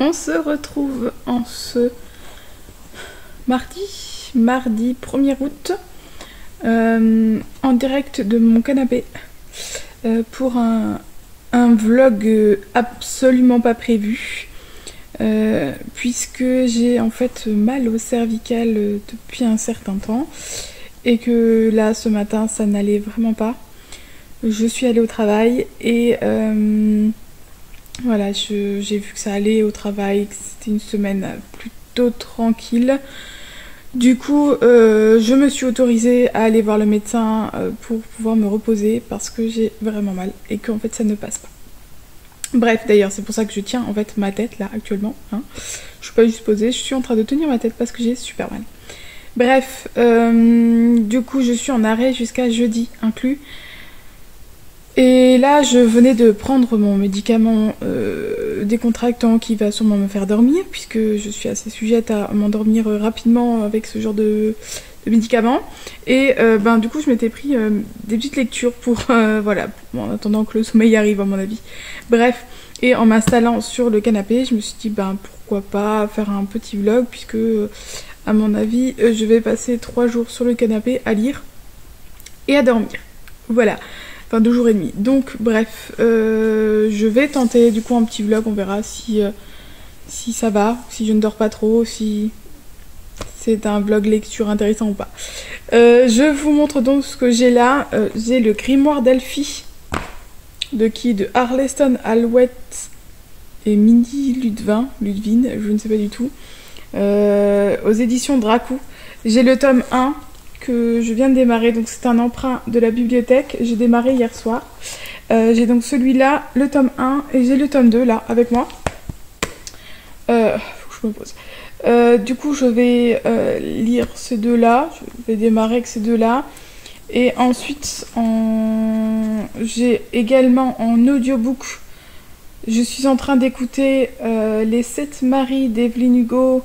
On se retrouve en ce mardi 1er août en direct de mon canapé pour un vlog absolument pas prévu puisque j'ai en fait mal au cervical depuis un certain temps et que là ce matin ça n'allait vraiment pas. Je suis allée au travail et voilà, j'ai vu que ça allait au travail, que c'était une semaine plutôt tranquille. Du coup, je me suis autorisée à aller voir le médecin pour pouvoir me reposer parce que j'ai vraiment mal et qu'en fait ça ne passe pas. Bref, d'ailleurs, c'est pour ça que je tiens en fait ma tête là actuellement. Hein. Je suis pas juste posée, je suis en train de tenir ma tête parce que j'ai super mal. Bref, du coup, je suis en arrêt jusqu'à jeudi inclus. Et là, je venais de prendre mon médicament décontractant qui va sûrement me faire dormir, puisque je suis assez sujette à m'endormir rapidement avec ce genre de médicaments. Et du coup, je m'étais pris des petites lectures pour, voilà, en attendant que le sommeil arrive à mon avis. Bref, et en m'installant sur le canapé, je me suis dit, pourquoi pas faire un petit vlog, puisque, à mon avis, je vais passer 3 jours sur le canapé à lire et à dormir. Voilà. Enfin 2 jours et demi. Donc bref, je vais tenter du coup un petit vlog, on verra si ça va, si je ne dors pas trop, si c'est un vlog lecture intéressant ou pas. Je vous montre donc ce que j'ai là. J'ai le grimoire d'Elphie. De qui? De Arleston Alouette et Mindy Ludwin, je ne sais pas du tout. Aux éditions Dracou. J'ai le tome 1. Que je viens de démarrer, donc c'est un emprunt de la bibliothèque, j'ai démarré hier soir. J'ai donc celui-là, le tome 1, et j'ai le tome 2 là avec moi. Faut que je me pose. Du coup je vais lire ces deux-là, je vais démarrer avec ces deux-là. Et ensuite j'ai également en audiobook, je suis en train d'écouter Les 7 maris d'Evelyn Hugo.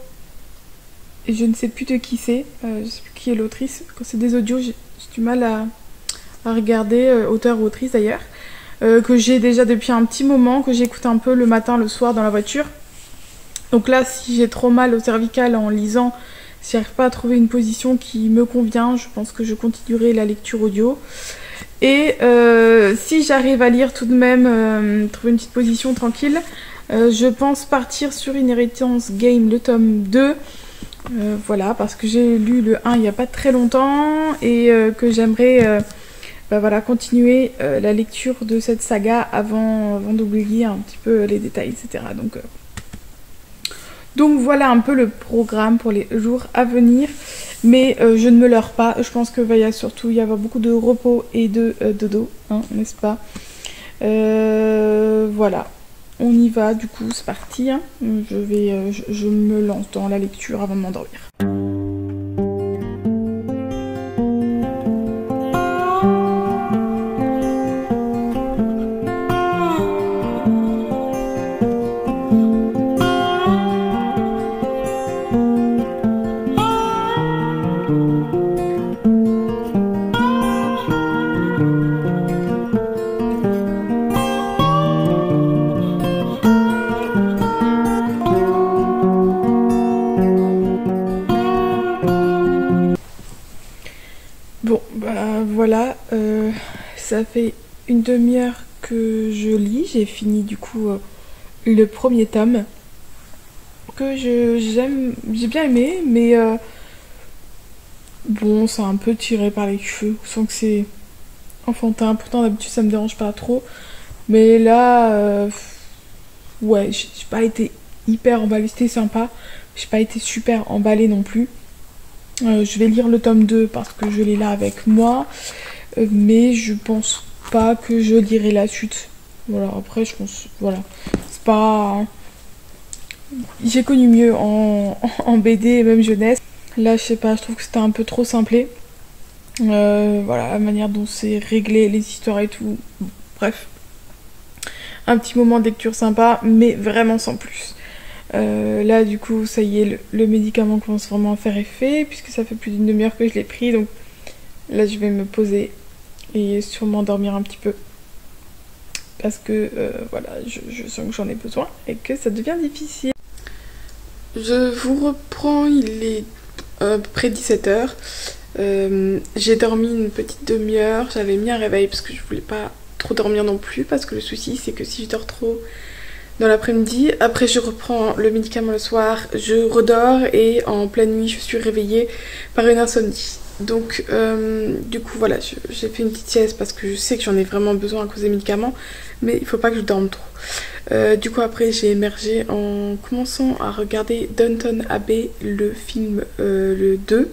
Et je ne sais plus de qui c'est, je sais plus qui est l'autrice. Quand c'est des audios, j'ai du mal à regarder, auteur ou autrice d'ailleurs. Que j'ai déjà depuis un petit moment, que j'écoute un peu le matin, le soir dans la voiture. Donc là, si j'ai trop mal au cervical en lisant, si j'arrive pas à trouver une position qui me convient, je pense que je continuerai la lecture audio. Et si j'arrive à lire tout de même, trouver une petite position tranquille, je pense partir sur Inheritance Game, le tome 2. Voilà, parce que j'ai lu le 1 il n'y a pas très longtemps et que j'aimerais voilà, continuer la lecture de cette saga avant d'oublier un petit peu les détails, etc. Donc voilà un peu le programme pour les jours à venir, mais je ne me leurre pas, je pense que va surtout y avoir beaucoup de repos et de dodo, hein, n'est-ce pas? Voilà. On y va, du coup, c'est parti. Hein. Je me lance dans la lecture avant de m'endormir. Bon, voilà, ça fait une demi-heure que je lis, j'ai fini du coup le premier tome que j'ai bien aimé, mais bon, c'est un peu tiré par les cheveux, je sens que c'est enfantin, pourtant d'habitude ça me dérange pas trop, mais là, ouais, j'ai pas été hyper emballée, c'était sympa, j'ai pas été super emballée non plus. Je vais lire le tome 2 parce que je l'ai là avec moi, mais je pense pas que je lirai la suite. Voilà, après je pense, voilà, c'est pas... J'ai connu mieux en BD et même jeunesse. Là je sais pas, je trouve que c'était un peu trop simplé. Voilà, la manière dont c'est réglé, les histoires et tout, bref. Un petit moment de lecture sympa, mais vraiment sans plus. Là du coup ça y est, le médicament commence vraiment à faire effet puisque ça fait plus d'une demi-heure que je l'ai pris, donc là je vais me poser et sûrement dormir un petit peu parce que voilà, je sens que j'en ai besoin et que ça devient difficile. Je vous reprends, il est à peu près 17h. J'ai dormi une petite demi-heure, j'avais mis un réveil parce que je voulais pas trop dormir non plus, parce que le souci c'est que si je dors trop dans l'après-midi, après je reprends le médicament le soir, je redors et en pleine nuit je suis réveillée par une insomnie. Donc du coup voilà, j'ai fait une petite sieste parce que je sais que j'en ai vraiment besoin à cause des médicaments, mais il faut pas que je dorme trop. Du coup après j'ai émergé en commençant à regarder Downton Abbey, le film le 2,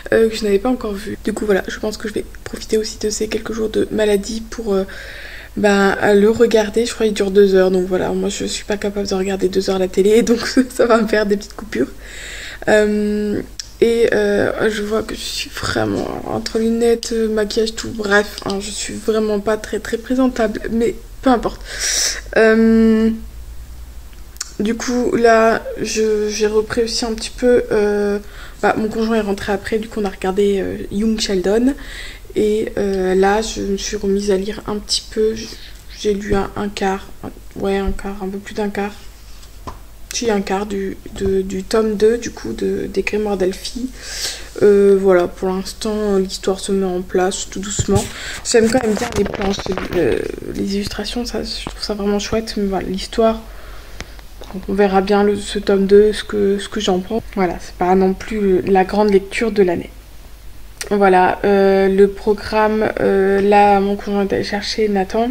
que je n'avais pas encore vu. Du coup voilà, je pense que je vais profiter aussi de ces quelques jours de maladie pour à le regarder. Je crois qu'il dure 2 heures, donc voilà, moi je suis pas capable de regarder 2 heures la télé, donc ça va me faire des petites coupures. Je vois que je suis vraiment entre lunettes, maquillage, tout, bref, hein, je suis vraiment pas très très présentable, mais peu importe. Du coup là j'ai repris aussi un petit peu, mon conjoint est rentré après, du coup on a regardé Young Sheldon, et là je me suis remise à lire un petit peu. J'ai lu un quart, un peu plus d'un quart. J'ai un quart du tome 2 du coup des Grimoires d'Elphie. Voilà, pour l'instant l'histoire se met en place tout doucement. J'aime quand même bien les planches, les illustrations, ça, je trouve ça vraiment chouette, mais voilà, l'histoire, on verra bien ce tome 2 ce que j'en pense. Voilà, c'est pas non plus la grande lecture de l'année. Voilà, le programme, là mon conjoint est allé chercher Nathan.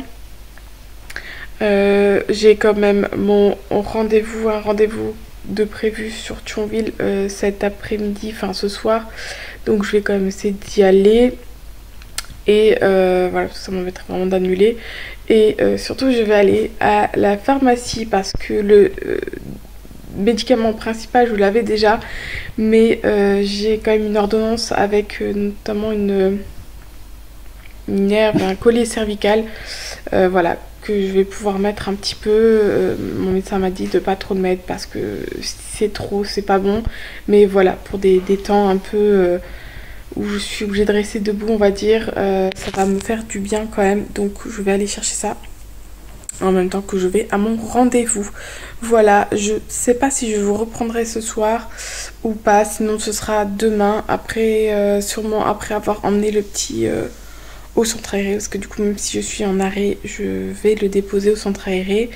J'ai quand même un rendez-vous de prévu sur Thionville cet après-midi, enfin ce soir, donc je vais quand même essayer d'y aller, et voilà, ça m'embêterait vraiment d'annuler, et surtout je vais aller à la pharmacie parce que le médicament principal je l'avais déjà, mais j'ai quand même une ordonnance avec notamment une herbe, un collier cervical, voilà, que je vais pouvoir mettre un petit peu. Mon médecin m'a dit de pas trop le mettre parce que c'est trop, c'est pas bon, mais voilà, pour des temps un peu où je suis obligée de rester debout, on va dire, ça va me faire du bien quand même, donc je vais aller chercher ça en même temps que je vais à mon rendez-vous. Voilà, je sais pas si je vous reprendrai ce soir ou pas, sinon ce sera demain, après sûrement après avoir emmené le petit au centre aéré, parce que du coup même si je suis en arrêt, je vais le déposer au centre aéré,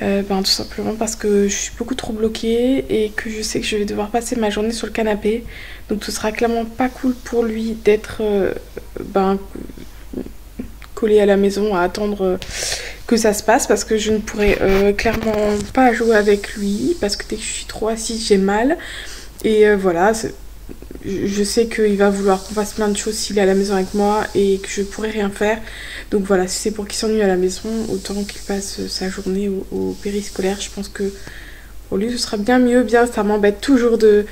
tout simplement parce que je suis beaucoup trop bloquée et que je sais que je vais devoir passer ma journée sur le canapé, donc ce sera clairement pas cool pour lui d'être collé à la maison à attendre que ça se passe, parce que je ne pourrai clairement pas jouer avec lui, parce que dès que je suis trop assise j'ai mal, et voilà, je sais qu'il va vouloir qu'on fasse plein de choses s'il est à la maison avec moi et que je pourrais rien faire. Donc voilà, si c'est pour qu'il s'ennuie à la maison, autant qu'il passe sa journée au périscolaire. Je pense que pour lui ce sera bien mieux. Bien, ça m'embête toujours de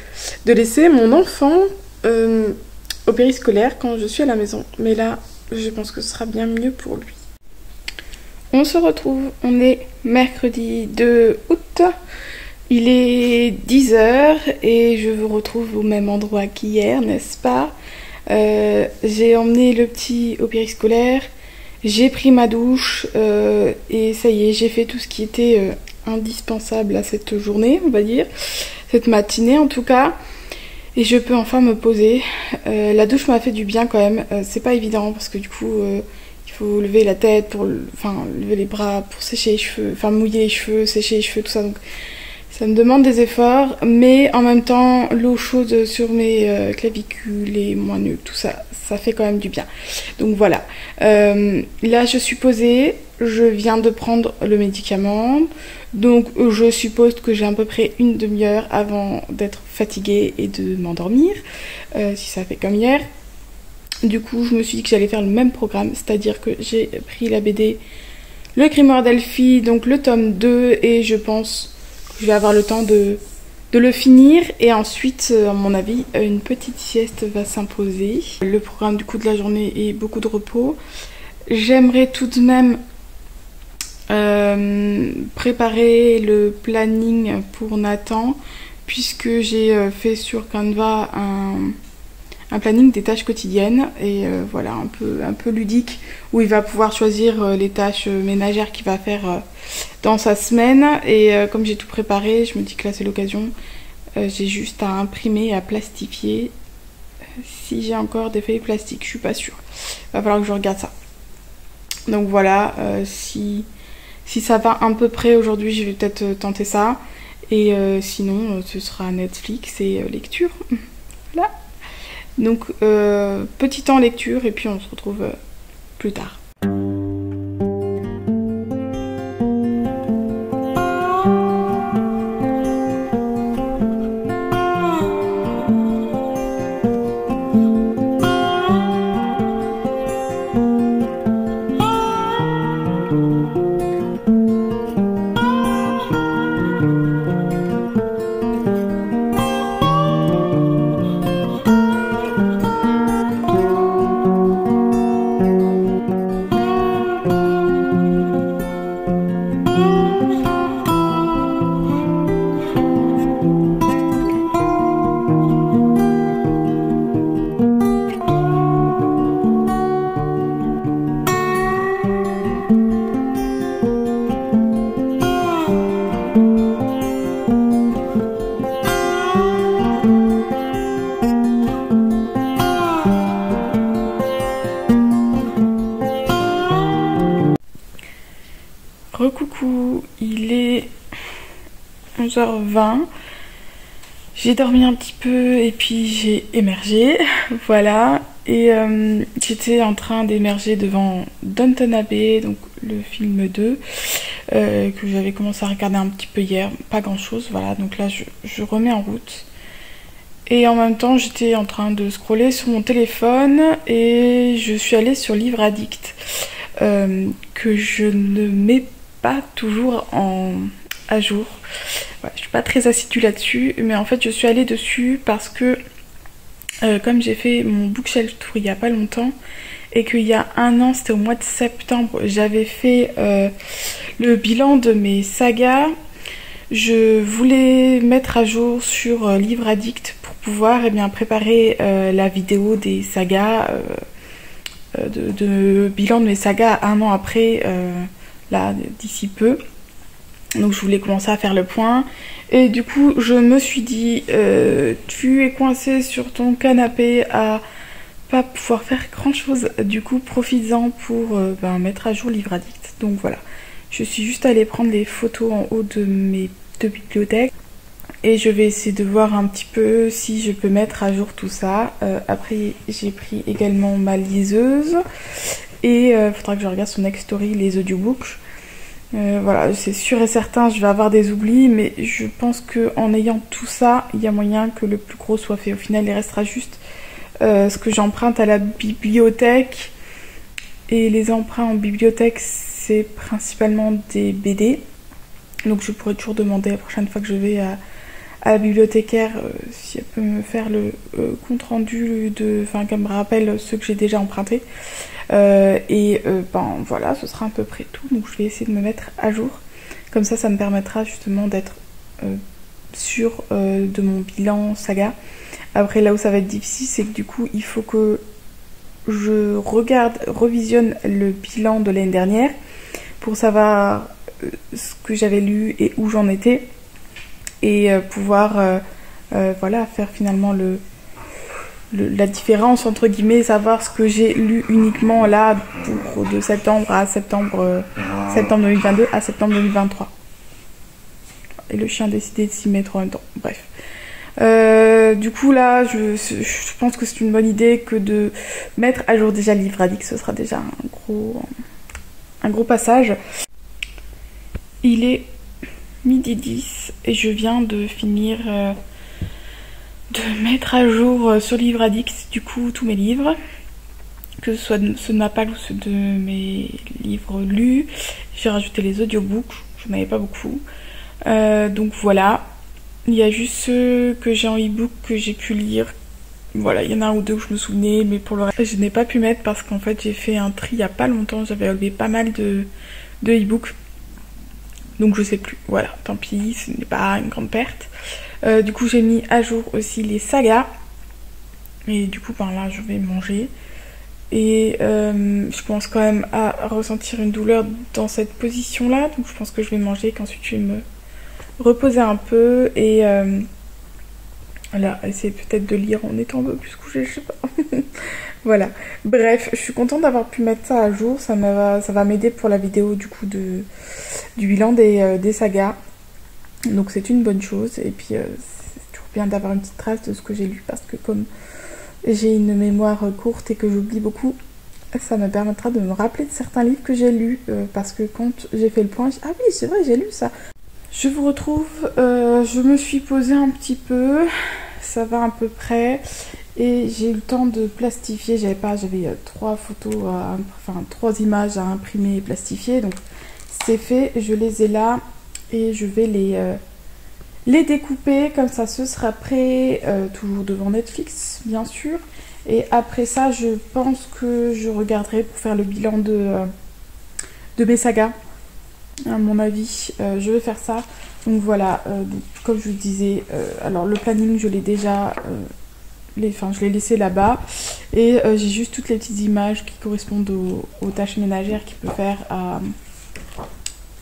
laisser mon enfant au périscolaire quand je suis à la maison. Mais là, je pense que ce sera bien mieux pour lui. On se retrouve, on est mercredi 2 août. Il est 10h et je vous retrouve au même endroit qu'hier, n'est-ce pas? J'ai emmené le petit au périscolaire, j'ai pris ma douche et ça y est, j'ai fait tout ce qui était indispensable à cette journée, on va dire, cette matinée en tout cas, et je peux enfin me poser. La douche m'a fait du bien quand même, c'est pas évident parce que du coup il faut lever la tête, lever les bras pour sécher les cheveux, mouiller les cheveux, sécher les cheveux, tout ça, donc ça me demande des efforts, mais en même temps, l'eau chaude sur mes clavicules et mon nuque, tout ça, ça fait quand même du bien. Donc voilà. Là, je suis posée, je viens de prendre le médicament, donc je suppose que j'ai à peu près une demi-heure avant d'être fatiguée et de m'endormir, si ça fait comme hier. Du coup, je me suis dit que j'allais faire le même programme, c'est-à-dire que j'ai pris la BD Le Grimoire d'Elphie, donc le tome 2, et je pense je vais avoir le temps de le finir, et ensuite, à mon avis, une petite sieste va s'imposer. Le programme du coup de la journée est beaucoup de repos. J'aimerais tout de même préparer le planning pour Nathan, puisque j'ai fait sur Canva un planning des tâches quotidiennes, et voilà, un peu ludique, où il va pouvoir choisir les tâches ménagères qu'il va faire dans sa semaine, et comme j'ai tout préparé, je me dis que là c'est l'occasion. j'ai juste à imprimer et à plastifier. Si j'ai encore des feuilles plastiques, je suis pas sûre. Va falloir que je regarde ça. Donc voilà, si ça va à peu près aujourd'hui, je vais peut-être tenter ça. Et sinon, ce sera Netflix et lecture. Voilà. Donc, petit temps lecture et puis on se retrouve plus tard. Recoucou, il est 11h20. J'ai dormi un petit peu et puis j'ai émergé, voilà. Et j'étais en train d'émerger devant Downton Abbey, donc le film 2, que j'avais commencé à regarder un petit peu hier, pas grand chose, voilà. Donc là je remets en route. Et en même temps j'étais en train de scroller sur mon téléphone et je suis allée sur Livre Addict, que je ne mets pas toujours à jour. Ouais, je suis pas très assidue là-dessus, mais en fait je suis allée dessus parce que comme j'ai fait mon bookshelf tour il y a pas longtemps et qu'il y a un an, c'était au mois de septembre, j'avais fait le bilan de mes sagas. Je voulais mettre à jour sur Livre Addict pour pouvoir préparer la vidéo des sagas, de bilan de mes sagas un an après, là d'ici peu. Donc je voulais commencer à faire le point. Et du coup je me suis dit, tu es coincé sur ton canapé à pas pouvoir faire grand chose. Du coup profites-en pour mettre à jour Livre Addict. Donc voilà. Je suis juste allée prendre les photos en haut de mes deux bibliothèques. Et je vais essayer de voir un petit peu si je peux mettre à jour tout ça. Après j'ai pris également ma liseuse. Et il faudra que je regarde sur Nextory les audiobooks. Voilà, c'est sûr et certain, je vais avoir des oublis, mais je pense qu'en ayant tout ça, il y a moyen que le plus gros soit fait. Au final, il restera juste ce que j'emprunte à la bibliothèque. Et les emprunts en bibliothèque, c'est principalement des BD. Donc je pourrais toujours demander la prochaine fois que je vais à la bibliothécaire si elle peut me faire le compte rendu qu'elle me rappelle ceux que j'ai déjà empruntés. Voilà, ce sera à peu près tout. Donc je vais essayer de me mettre à jour. Comme ça me permettra justement d'être sûre de mon bilan saga. Après, là où ça va être difficile, c'est que du coup, il faut que je revisionne le bilan de l'année dernière pour savoir ce que j'avais lu et où j'en étais. Et pouvoir faire finalement la différence entre guillemets, savoir ce que j'ai lu uniquement là de septembre 2022 à septembre 2023. Et le chien a décidé de s'y mettre en même temps. Bref. Du coup là, je pense que c'est une bonne idée que de mettre à jour déjà Livre Addict. Ce sera déjà un gros passage. Il est 12h10 et je viens de finir de mettre à jour sur Livre Addict du coup tous mes livres, que ce soit ceux de ma palle ou ceux de mes livres lus. J'ai rajouté les audiobooks, je n'en avais pas beaucoup. Donc voilà, il y a juste ceux que j'ai en e-book que j'ai pu lire. Voilà, il y en a un ou deux que je me souvenais, mais pour le reste je n'ai pas pu mettre parce qu'en fait j'ai fait un tri il n'y a pas longtemps, j'avais enlevé pas mal de e-books. Donc je sais plus, voilà, tant pis, ce n'est pas une grande perte. Du coup j'ai mis à jour aussi les sagas. Et du coup par là je vais manger. Et je pense quand même à ressentir une douleur dans cette position là. Donc je pense que je vais manger et qu'ensuite je vais me reposer un peu. Et Voilà, essayer peut-être de lire en étant un peu plus couchée, je sais pas. Voilà. Bref, je suis contente d'avoir pu mettre ça à jour. Ça va m'aider pour la vidéo du coup du bilan des sagas. Donc c'est une bonne chose. Et puis c'est toujours bien d'avoir une petite trace de ce que j'ai lu parce que comme j'ai une mémoire courte et que j'oublie beaucoup, ça me permettra de me rappeler de certains livres que j'ai lus. Parce que quand j'ai fait le point, ah oui c'est vrai j'ai lu ça. Je vous retrouve, je me suis posée un petit peu, ça va à peu près, et j'ai eu le temps de plastifier. J'avais 3 photos, enfin 3 images à imprimer et plastifier, donc c'est fait, je les ai là et je vais les découper, comme ça ce sera prêt, toujours devant Netflix bien sûr. Et après ça, je pense que je regarderai pour faire le bilan de mes sagas. À mon avis, je vais faire ça. Donc voilà, donc, comme je vous disais, alors le planning je l'ai déjà, je l'ai laissé là-bas. Et j'ai juste toutes les petites images qui correspondent aux tâches ménagères qu'il peut faire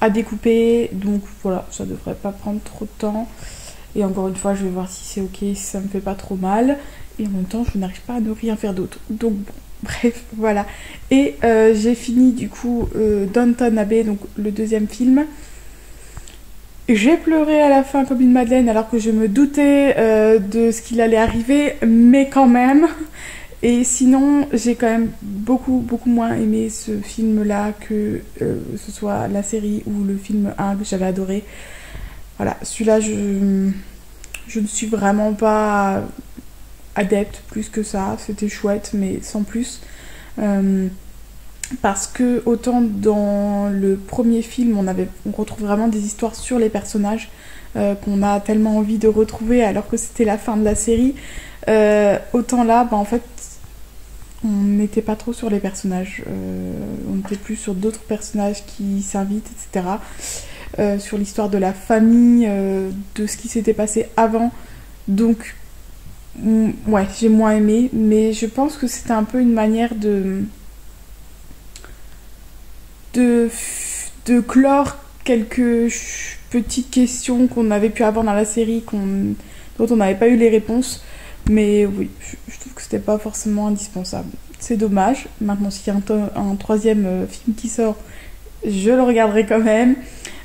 à découper. Donc voilà, ça devrait pas prendre trop de temps. Et encore une fois, je vais voir si c'est ok, si ça me fait pas trop mal. Et en même temps, je n'arrive pas à ne rien faire d'autre. Donc bon. Bref, voilà. Et j'ai fini du coup Downton Abbey, donc le 2e film. J'ai pleuré à la fin comme une madeleine alors que je me doutais de ce qu'il allait arriver, mais quand même. Et sinon, j'ai quand même beaucoup moins aimé ce film-là que ce soit la série ou le film 1 que j'avais adoré. Voilà, celui-là, je ne suis vraiment pas adepte plus que ça, c'était chouette mais sans plus, parce que autant dans le premier film on retrouve vraiment des histoires sur les personnages qu'on a tellement envie de retrouver alors que c'était la fin de la série, autant là en fait on n'était pas trop sur les personnages, on était plus sur d'autres personnages qui s'invitent, etc. Sur l'histoire de la famille, de ce qui s'était passé avant, donc ouais, j'ai moins aimé, mais je pense que c'était un peu une manière de clore quelques petites questions qu'on avait pu avoir dans la série, dont on n'avait pas eu les réponses. Mais oui, je trouve que c'était pas forcément indispensable. C'est dommage. Maintenant, s'il y a un 3e film qui sort, je le regarderai quand même.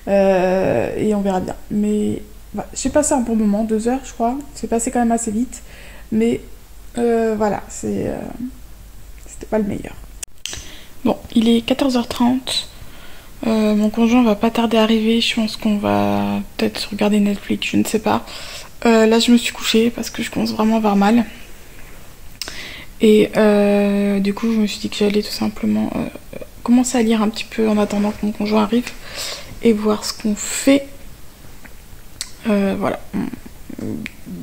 Et on verra bien. Mais j'ai passé un bon moment, 2 heures je crois. C'est passé quand même assez vite. Mais voilà, c'était pas le meilleur. Bon, il est 14h30. Mon conjoint va pas tarder à arriver. Je pense qu'on va peut-être regarder Netflix, je ne sais pas. Là, je me suis couchée parce que je commence vraiment à avoir mal. Et du coup, je me suis dit que j'allais tout simplement commencer à lire un petit peu en attendant que mon conjoint arrive et voir ce qu'on fait. Voilà.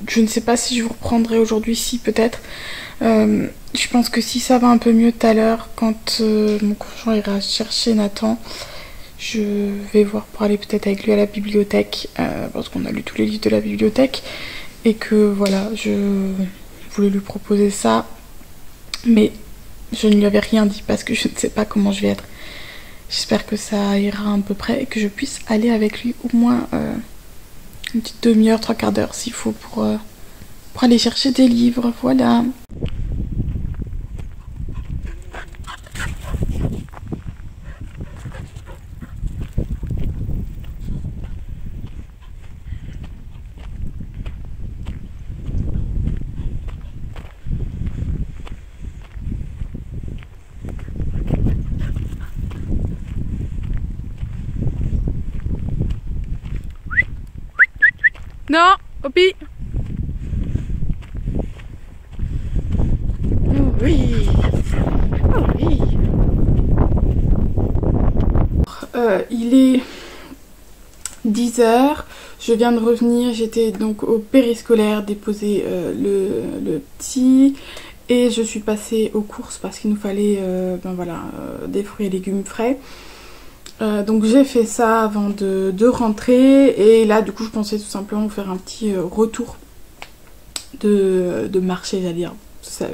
Je ne sais pas si je vous reprendrai aujourd'hui, si peut-être. Je pense que si ça va un peu mieux tout à l'heure, quand mon conjoint ira chercher Nathan, je vais voir pour aller peut-être avec lui à la bibliothèque, parce qu'on a lu tous les livres de la bibliothèque, et que voilà, je voulais lui proposer ça, mais je ne lui avais rien dit parce que je ne sais pas comment je vais être. J'espère que ça ira à peu près et que je puisse aller avec lui au moins une petite demi-heure, 3/4 d'heure s'il faut pour aller chercher des livres, voilà. Non, Opi. Oh oui. Oh oui. Il est 10h. Je viens de revenir. J'étais donc au périscolaire déposer le petit. Et je suis passée aux courses parce qu'il nous fallait des fruits et légumes frais. Donc j'ai fait ça avant de rentrer et là du coup je pensais tout simplement faire un petit retour de marché, j'allais dire. Ça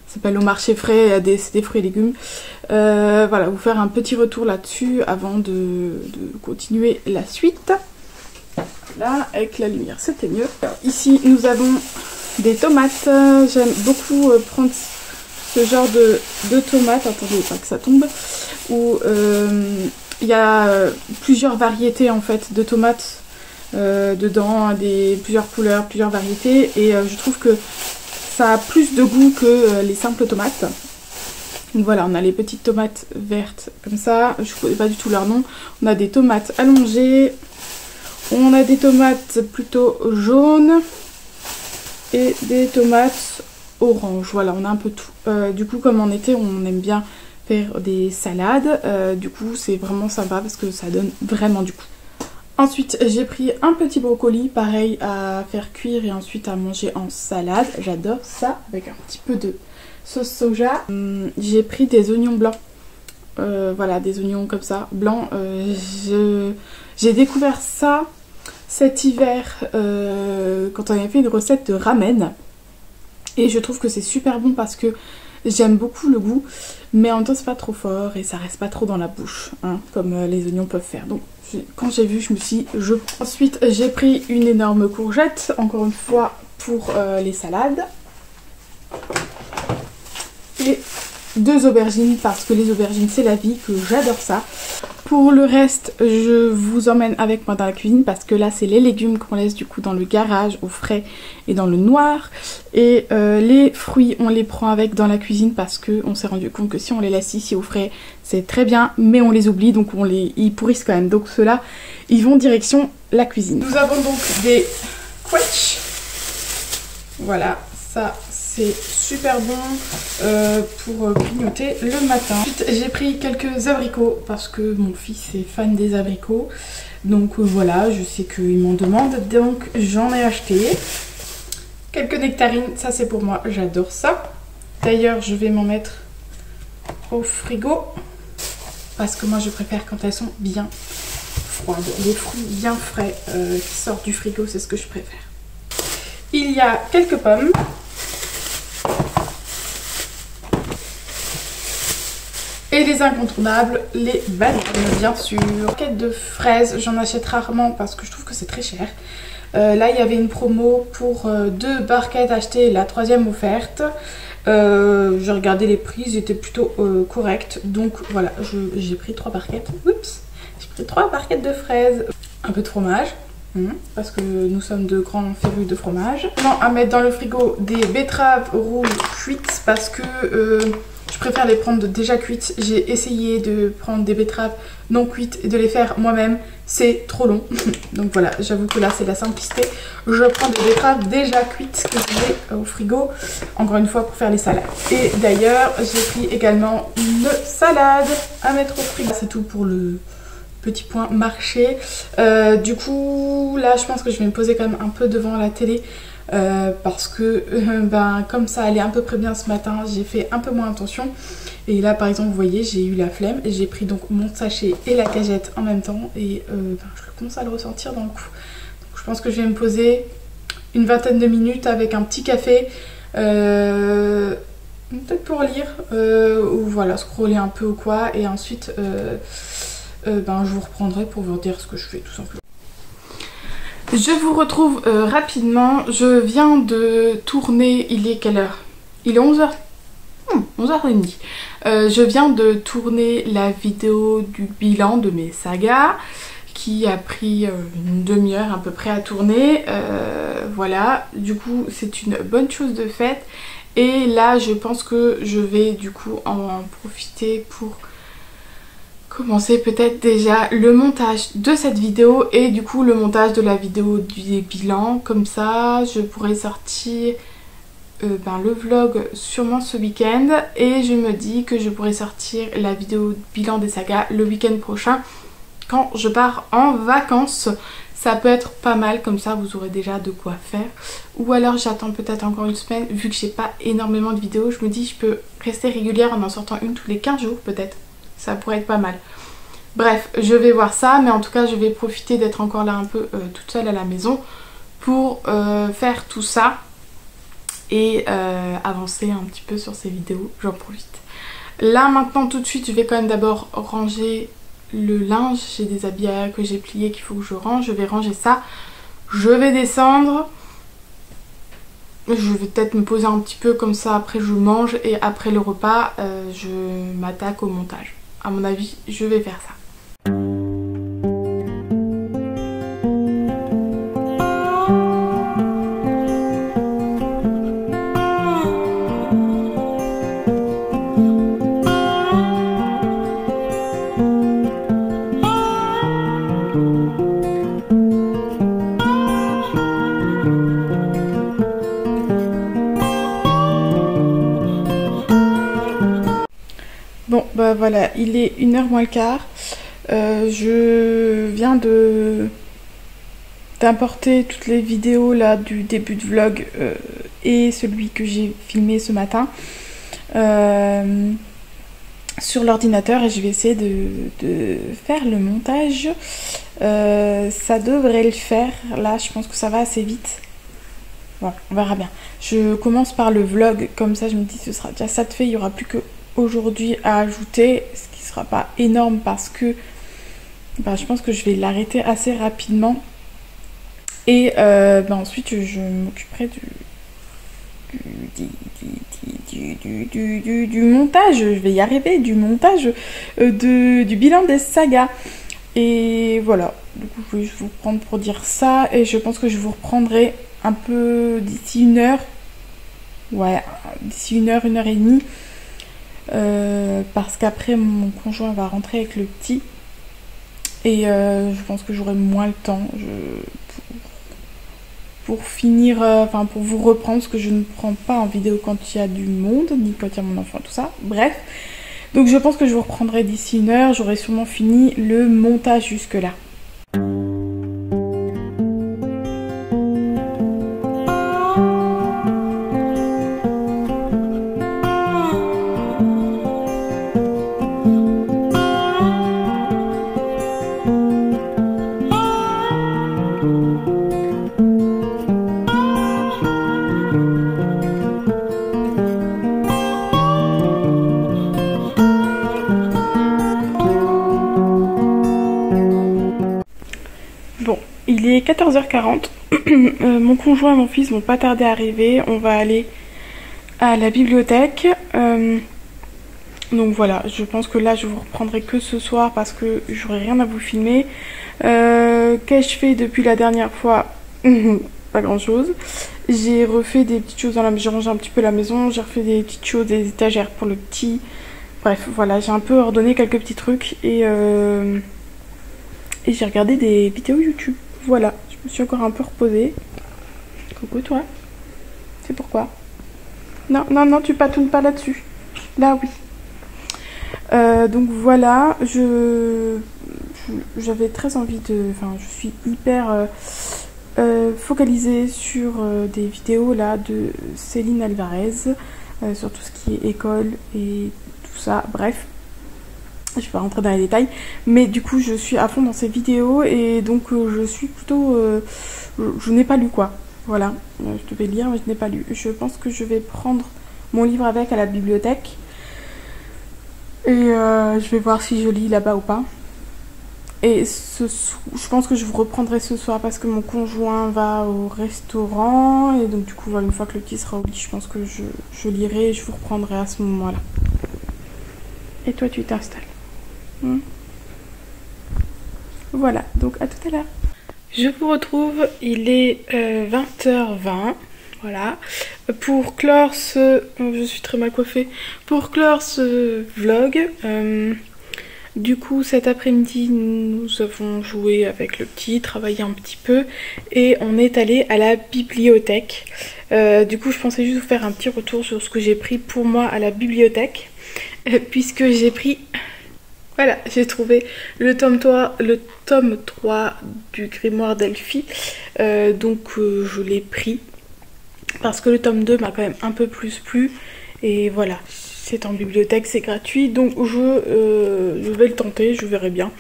s'appelle au marché frais, c'est des fruits et légumes. Voilà, vous faire un petit retour là-dessus avant de continuer la suite. Là, avec la lumière, c'était mieux. Alors, ici, nous avons des tomates. J'aime beaucoup prendre ce genre de tomates. Attendez, pas que ça tombe. Où il y a plusieurs variétés en fait de tomates dedans, plusieurs couleurs, plusieurs variétés. Et je trouve que ça a plus de goût que les simples tomates. Donc voilà, on a les petites tomates vertes comme ça, je ne connais pas du tout leur nom. On a des tomates allongées, on a des tomates plutôt jaunes et des tomates oranges. Voilà, on a un peu tout. Du coup, comme en été, on aime bien faire des salades. Du coup, c'est vraiment sympa parce que ça donne vraiment du goût. Ensuite, j'ai pris un petit brocoli, pareil à faire cuire et ensuite à manger en salade. J'adore ça, avec un petit peu de sauce soja. J'ai pris des oignons blancs. Voilà, des oignons comme ça, blancs. J'ai découvert ça cet hiver quand on avait fait une recette de ramen. Et je trouve que c'est super bon parce que j'aime beaucoup le goût. Mais en même temps, c'est pas trop fort et ça reste pas trop dans la bouche, hein, comme les oignons peuvent faire. Donc, quand j'ai vu, je me suis dit, Ensuite, j'ai pris une énorme courgette, encore une fois, pour les salades. Et 2 aubergines, parce que les aubergines, c'est la vie, que j'adore ça. Pour le reste, je vous emmène avec moi dans la cuisine, parce que là, c'est les légumes qu'on laisse du coup dans le garage, au frais et dans le noir. Et les fruits, on les prend avec dans la cuisine, parce qu'on s'est rendu compte que si on les laisse ici au frais, c'est très bien, mais on les oublie, donc ils pourrissent quand même. Donc ceux-là, ils vont direction la cuisine. Nous avons donc des quetch. Voilà, ça c'est super bon pour grignoter le matin. Ensuite, j'ai pris quelques abricots parce que mon fils est fan des abricots. Donc voilà, je sais qu'il m'en demande, donc j'en ai acheté. Quelques nectarines, ça c'est pour moi, j'adore ça. D'ailleurs, je vais m'en mettre au frigo parce que moi je préfère quand elles sont bien froides. Les fruits bien frais qui sortent du frigo, c'est ce que je préfère. Il y a quelques pommes. Et les incontournables, les bananes bien sûr. Paquet de fraises, j'en achète rarement parce que je trouve que c'est très cher. Là il y avait une promo pour 2 barquettes achetées et la 3e offerte. J'ai regardé les prix, ils étaient plutôt corrects. Donc voilà, j'ai pris 3 barquettes. Oups, j'ai pris 3 barquettes de fraises. Un peu de fromage. Parce que nous sommes de grands férus de fromage. Non, à mettre dans le frigo des betteraves rouges cuites parce que je préfère les prendre déjà cuites. J'ai essayé de prendre des betteraves non cuites et de les faire moi-même. C'est trop long. Donc voilà, j'avoue que là c'est la simplicité. Je prends des betteraves déjà cuites que j'ai au frigo. Encore une fois pour faire les salades. Et d'ailleurs j'ai pris également une salade à mettre au frigo. C'est tout pour le petit point marché. Du coup là je pense que je vais me poser quand même un peu devant la télé parce que comme ça allait à peu près bien ce matin, j'ai fait un peu moins attention et là par exemple vous voyez j'ai eu la flemme et j'ai pris donc mon sachet et la cagette en même temps et je commence à le ressentir dans le cou. Donc, je pense que je vais me poser une vingtaine de minutes avec un petit café peut-être pour lire ou voilà scroller un peu ou quoi et ensuite je vous reprendrai pour vous dire ce que je fais tout simplement. Je vous retrouve rapidement. Je viens de tourner, il est quelle heure? Il est 11h. 11h30. Je viens de tourner la vidéo du bilan de mes sagas qui a pris une demi-heure à peu près à tourner. Voilà, du coup c'est une bonne chose de faite. Et là je pense que je vais du coup en profiter pour commencer peut-être déjà le montage de cette vidéo et du coup le montage de la vidéo du bilan. Comme ça je pourrais sortir le vlog sûrement ce week-end et je me dis que je pourrais sortir la vidéo bilan des sagas le week-end prochain quand je pars en vacances. Ça peut être pas mal, comme ça vous aurez déjà de quoi faire. Ou alors j'attends peut-être encore une semaine, vu que j'ai pas énormément de vidéos, je me dis je peux rester régulière en sortant une tous les 15 jours peut-être. Ça pourrait être pas mal. Bref, je vais voir ça, mais en tout cas je vais profiter d'être encore là un peu toute seule à la maison pour faire tout ça et avancer un petit peu sur ces vidéos, j'en profite. Là maintenant tout de suite je vais quand même d'abord ranger le linge, j'ai des habits que j'ai pliés qu'il faut que je range, je vais ranger ça, je vais descendre je vais peut-être me poser un petit peu comme ça, après je mange et après le repas, je m'attaque au montage. À mon avis, je vais faire ça. Bon bah voilà, il est 1h moins le quart. Je viens d'importer toutes les vidéos là du début de vlog et celui que j'ai filmé ce matin sur l'ordinateur et je vais essayer de faire le montage. Ça devrait le faire, là je pense que ça va assez vite. Bon, on verra bien. Je commence par le vlog, comme ça je me dis ce sera déjà ça de fait, il n'y aura plus que aujourd'hui à ajouter, ce qui sera pas énorme parce que je pense que je vais l'arrêter assez rapidement et ensuite je m'occuperai du montage, je vais y arriver, du montage du bilan des sagas. Et voilà, du coup je vais vous reprendre pour dire ça et je pense que je vous reprendrai un peu d'ici 1h. Ouais, d'ici 1h, 1h30. Parce qu'après mon conjoint va rentrer avec le petit et je pense que j'aurai moins le temps pour finir, pour vous reprendre, parce que je ne prends pas en vidéo quand il y a du monde, ni quand il y a mon enfant, tout ça, bref. Donc je pense que je vous reprendrai d'ici 1h, j'aurai sûrement fini le montage jusque là. Bon, il est 14h40, mon conjoint et mon fils vont pas tarder à arriver, on va aller à la bibliothèque, donc voilà, je pense que là je vous reprendrai que ce soir parce que j'aurai rien à vous filmer. Qu'ai-je fait depuis la dernière fois? Pas grand chose. J'ai refait des petites choses dans la maison, j'ai rangé un petit peu la maison, j'ai refait des petites choses, des étagères pour le petit, bref voilà, j'ai un peu ordonné quelques petits trucs et j'ai regardé des vidéos YouTube. Voilà, je me suis encore un peu reposée. Coucou toi. C'est pourquoi? Non, non, non, tu patounes pas là-dessus. Là, oui. Donc voilà, j'avais très envie de... Enfin, je suis hyper focalisée sur des vidéos là de Céline Alvarez, sur tout ce qui est école et tout ça, bref. Je vais pas rentrer dans les détails, mais du coup je suis à fond dans ces vidéos et donc je suis plutôt... je n'ai pas lu quoi, voilà, je devais lire mais je n'ai pas lu. Je pense que je vais prendre mon livre avec à la bibliothèque et je vais voir si je lis là-bas ou pas. Et je pense que je vous reprendrai ce soir parce que mon conjoint va au restaurant et donc du coup voilà, une fois que le petit sera au lit, je pense que je lirai et je vous reprendrai à ce moment-là. Et toi tu t'installes. Voilà, donc à tout à l'heure. Je vous retrouve, il est 20h20, voilà, pour clore ce... je suis très mal coiffée. Pour clore ce vlog, du coup cet après-midi nous avons joué avec le petit, travaillé un petit peu et on est allé à la bibliothèque. Du coup je pensais juste vous faire un petit retour sur ce que j'ai pris pour moi à la bibliothèque, puisque j'ai pris... Voilà, j'ai trouvé le tome 3 du grimoire d'Elphie, donc je l'ai pris parce que le tome 2 m'a quand même un peu plus plu et voilà, c'est en bibliothèque, c'est gratuit, donc je vais le tenter, je verrai bien.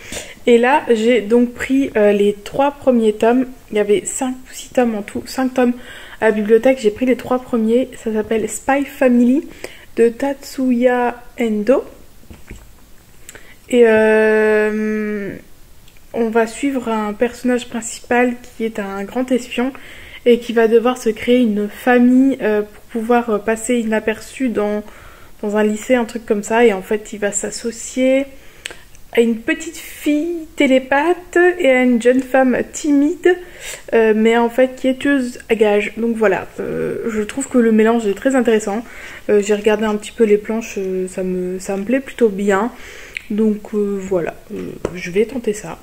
Et là j'ai donc pris les 3 premiers tomes, il y avait 5 ou 6 tomes en tout, 5 tomes à la bibliothèque, j'ai pris les 3 premiers, ça s'appelle Spy Family de Tatsuya Endo. Et on va suivre un personnage principal qui est un grand espion et qui va devoir se créer une famille pour pouvoir passer inaperçu dans un lycée, un truc comme ça. Et en fait, il va s'associer à une petite fille télépathe et à une jeune femme timide, mais en fait qui est tueuse à gages. Donc voilà, je trouve que le mélange est très intéressant. J'ai regardé un petit peu les planches, ça me plaît plutôt bien. Donc voilà, je vais tenter ça.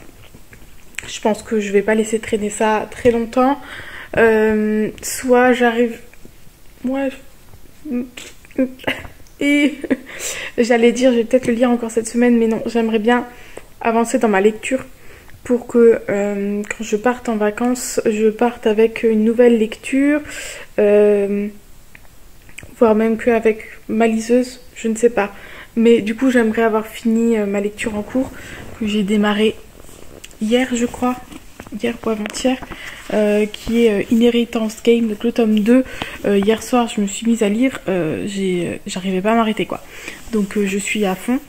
Je pense que je vais pas laisser traîner ça très longtemps. Soit j'arrive... Ouais... Et j'allais dire, je vais peut-être le lire encore cette semaine, mais non, j'aimerais bien avancer dans ma lecture pour que quand je parte en vacances, je parte avec une nouvelle lecture, voire même qu'avec ma liseuse, je ne sais pas. Mais du coup, j'aimerais avoir fini ma lecture en cours, que j'ai démarré hier, je crois, hier ou avant-hier, qui est Inheritance Game, donc le tome 2. Hier soir, je me suis mise à lire, j'arrivais pas à m'arrêter, quoi. Donc je suis à fond.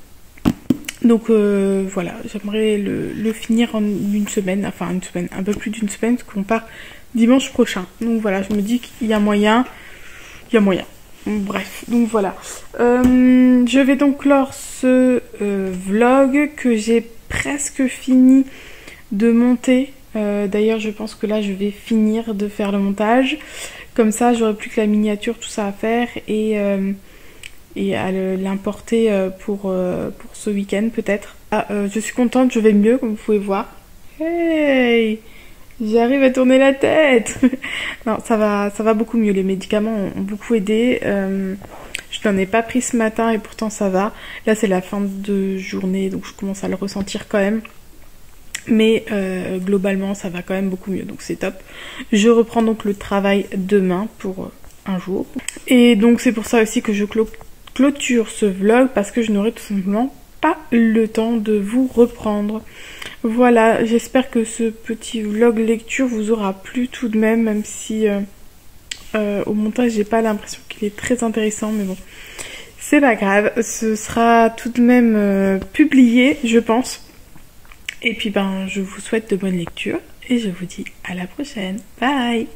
Donc voilà, j'aimerais le finir en une semaine, enfin une semaine, un peu plus d'une semaine, parce qu'on part dimanche prochain. Donc voilà, je me dis qu'il y a moyen, Bref, donc voilà. Je vais donc clore ce vlog que j'ai presque fini de monter. D'ailleurs, je pense que là, je vais finir de faire le montage. Comme ça, j'aurai plus que la miniature, tout ça à faire et à l'importer pour ce week-end peut-être. Ah, je suis contente, je vais mieux, comme vous pouvez voir. Hey! J'arrive à tourner la tête. Non, ça va beaucoup mieux. Les médicaments ont beaucoup aidé. Je n'en ai pas pris ce matin et pourtant ça va. Là, c'est la fin de journée, donc je commence à le ressentir quand même. Mais globalement, ça va quand même beaucoup mieux, donc c'est top. Je reprends donc le travail demain pour un jour. Et donc c'est pour ça aussi que je clôture ce vlog, parce que je n'aurai tout simplement pas le temps de vous reprendre. Voilà, j'espère que ce petit vlog lecture vous aura plu tout de même, même si au montage j'ai pas l'impression qu'il est très intéressant, mais bon, c'est pas grave, ce sera tout de même publié, je pense. Et puis ben, je vous souhaite de bonnes lectures et je vous dis à la prochaine. Bye!